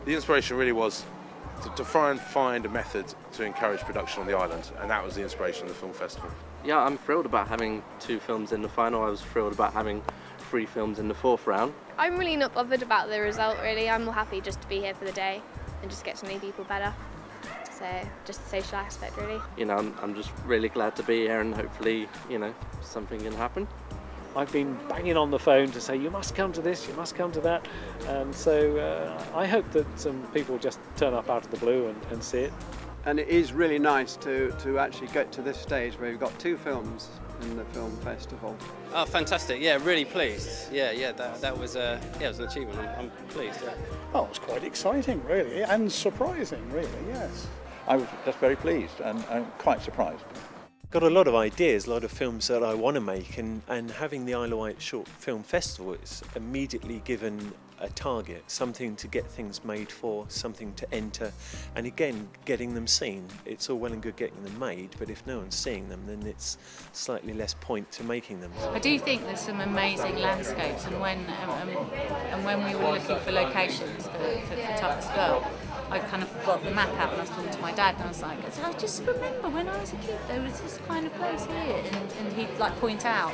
The inspiration really was to try and find a method to encourage production on the island, and that was the inspiration of the film festival. Yeah, I'm thrilled about having 2 films in the final. I was thrilled about having 3 films in the 4th round. I'm really not bothered about the result, really. I'm happy just to be here for the day and just get to know people better. So, just the social aspect, really. You know, I'm just really glad to be here, and hopefully, you know, something can happen. I've been banging on the phone to say, you must come to this, you must come to that. And so I hope that some people just turn up out of the blue and see it. And it is really nice to actually get to this stage where we've got 2 films in the film festival. Oh, fantastic! Yeah, really pleased. Yeah, that was it was an achievement. I'm pleased. Yeah. Oh, it was quite exciting, really, and surprising, really. Yes. I was just very pleased and quite surprised. Got a lot of ideas, a lot of films that I want to make, and having the Isle of Wight Short Film Festival is immediately given a target, something to get things made for, something to enter, and again getting them seen. It's all well and good getting them made, but if no one's seeing them, then it's slightly less point to making them. I do think there's some amazing landscapes, and when we were looking for locations for Toughest Girl, I kind of got the map out and I was talking to my dad, and I was like, I just remember when I was a kid there was this kind of place here, and he'd like point out.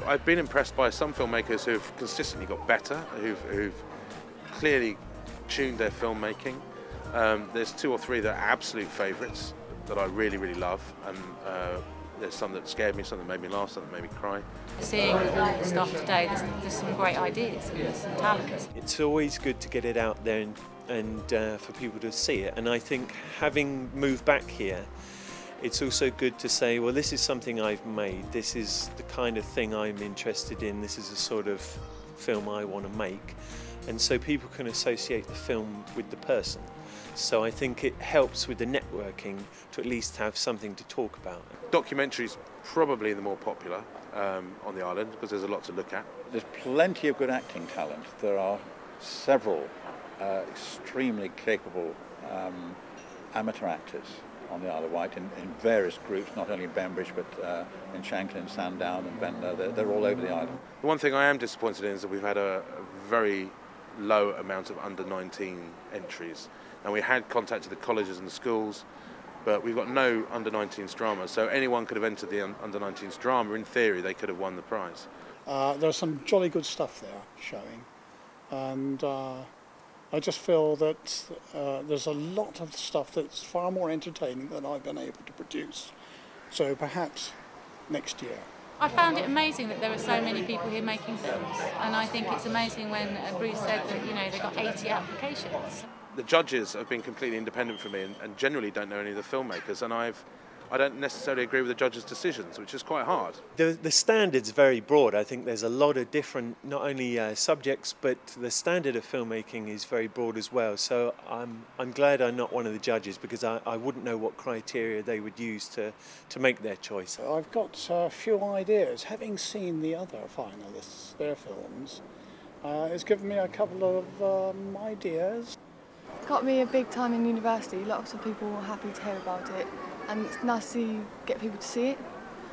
I've been impressed by some filmmakers who've consistently got better, who've clearly tuned their filmmaking. There's 2 or 3 that are absolute favourites that I really, really love, and there's some that scared me, some that made me laugh, some that made me cry. Seeing all the stuff today, there's some great ideas and there's some talent. It's always good to get it out there and for people to see it, and I think having moved back here, it's also good to say, well, this is something I've made, this is the kind of thing I'm interested in, this is the sort of film I want to make, and so people can associate the film with the person. So I think it helps with the networking to at least have something to talk about. Documentaries probably the more popular on the island because there's a lot to look at. There's plenty of good acting talent. There are several extremely capable amateur actors on the Isle of Wight in various groups, not only in Bembridge but in Shanklin, Sandown and Ventnor. They're all over the island. The one thing I am disappointed in is that we've had a very low amount of under-19 entries. And we had contacted the colleges and the schools, but we've got no under-19s drama. So anyone could have entered the under-19s drama. In theory, they could have won the prize. There's some jolly good stuff there showing, and I just feel that there's a lot of stuff that's far more entertaining than I've been able to produce. So perhaps next year. I found it amazing that there were so many people here making films, and I think it's amazing when Bruce said that, you know, they got 80 applications. The judges have been completely independent from me and generally don't know any of the filmmakers, and I don't necessarily agree with the judges' decisions, which is quite hard. The standard's very broad. I think there's a lot of different, not only subjects, but the standard of filmmaking is very broad as well. So I'm glad I'm not one of the judges, because I wouldn't know what criteria they would use to make their choice. I've got a few ideas. Having seen the other finalists, their films, it's given me a couple of ideas. It's got me a big time in university. Lots of people were happy to hear about it, and it's nice to get people to see it.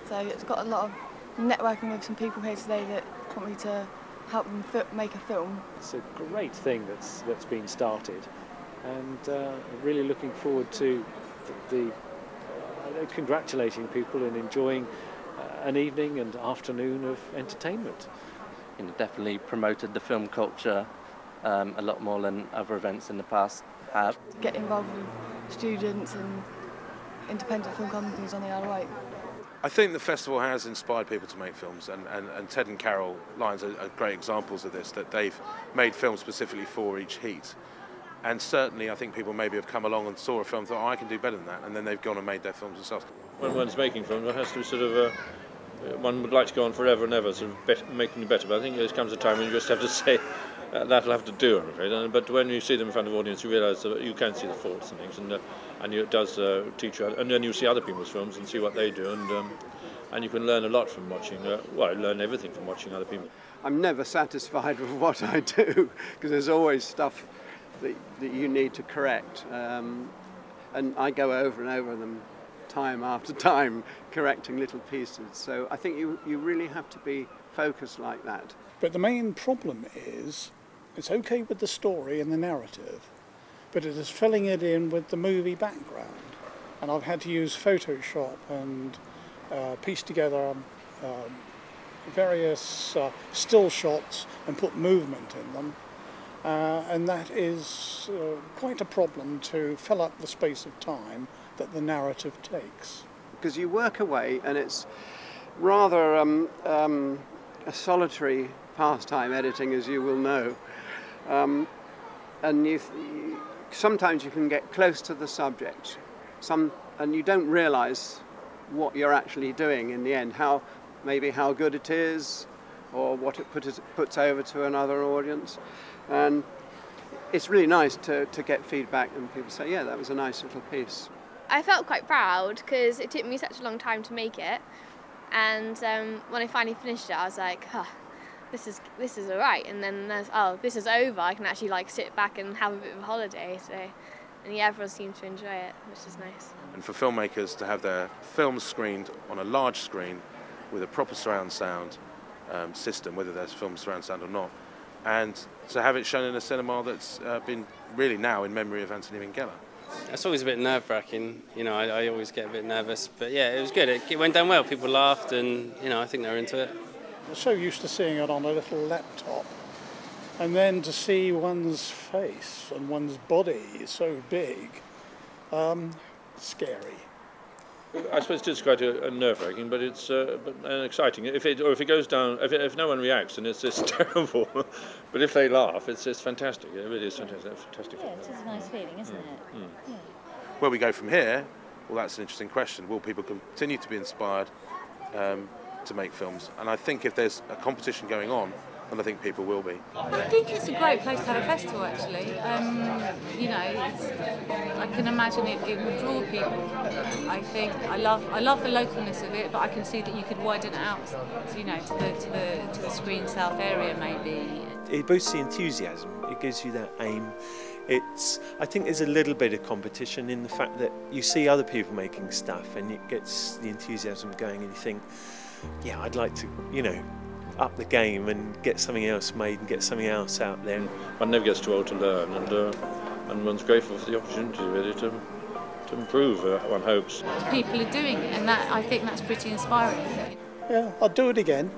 So it's got a lot of networking with some people here today that want me to help them make a film. It's a great thing that's been started, and really looking forward to congratulating people and enjoying an evening and afternoon of entertainment. You know, definitely promoted the film culture a lot more than other events in the past have. Get involved with students and independent film companies on the Isle of Wight. I think the festival has inspired people to make films, and Ted and Carol Lyons are great examples of this, that they've made films specifically for each heat. And certainly I think people maybe have come along and saw a film and thought, oh, I can do better than that, and then they've gone and made their films themselves. When one's making films, one has to sort of, one would like to go on forever and ever, sort of making it better, but I think there comes a time when you just have to say, that'll have to do, I'm afraid. But when you see them in front of an audience, you realise that you can see the faults and things, and it does teach you. And then you see other people's films and see what they do, and you can learn a lot from watching. Learn everything from watching other people. I'm never satisfied with what I do because there's always stuff that you need to correct, and I go over and over them time after time, correcting little pieces. So I think you really have to be focused like that. But the main problem is, it's okay with the story and the narrative, but it is filling it in with the movie background. And I've had to use Photoshop and piece together various still shots and put movement in them. And that is quite a problem to fill up the space of time that the narrative takes. Because you work away, and it's rather a solitary pastime, editing, as you will know. And sometimes you can get close to the subject, and you don't realise what you're actually doing in the end, maybe how good it is, or what it puts over to another audience. And it's really nice to get feedback and people say, yeah, that was a nice little piece. I felt quite proud because it took me such a long time to make it, and when I finally finished it I was like, oh, this is alright, and then this is over, I can actually like sit back and have a bit of a holiday. So, and yeah, everyone seemed to enjoy it, which is nice. And for filmmakers to have their films screened on a large screen with a proper surround sound system, whether there's film surround sound or not, and to have it shown in a cinema that's been really now in memory of Anthony Minghella. It's always a bit nerve-wracking, you know, I always get a bit nervous, but yeah, it was good. It went down well, people laughed, and you know, I think they were into it. I'm so used to seeing it on a little laptop, and then to see one's face and one's body so big, scary. I suppose it is quite a nerve-wracking, but it's exciting. If it goes down, if no one reacts, then it's just terrible. But if they laugh, it's fantastic. It really is fantastic. Fantastic. Yeah, it's a nice feeling, isn't it? Yeah. Where we go from here, well, that's an interesting question. Will people continue to be inspired to make films? And I think if there's a competition going on, and I think people will be. I think it's a great place to have a festival, actually. You know, I can imagine it will draw people. I think I love the localness of it, but I can see that you could widen it out, you know, to the Screen South area maybe. It boosts the enthusiasm. It gives you that aim. I think there's a little bit of competition in the fact that you see other people making stuff, and it gets the enthusiasm going, and you think, yeah, I'd like to, you know, up the game and get something else made and get something else out there. One never gets too old to learn, and one's grateful for the opportunity really to improve, one hopes. People are doing it, and I think that's pretty inspiring. Yeah, I'll do it again.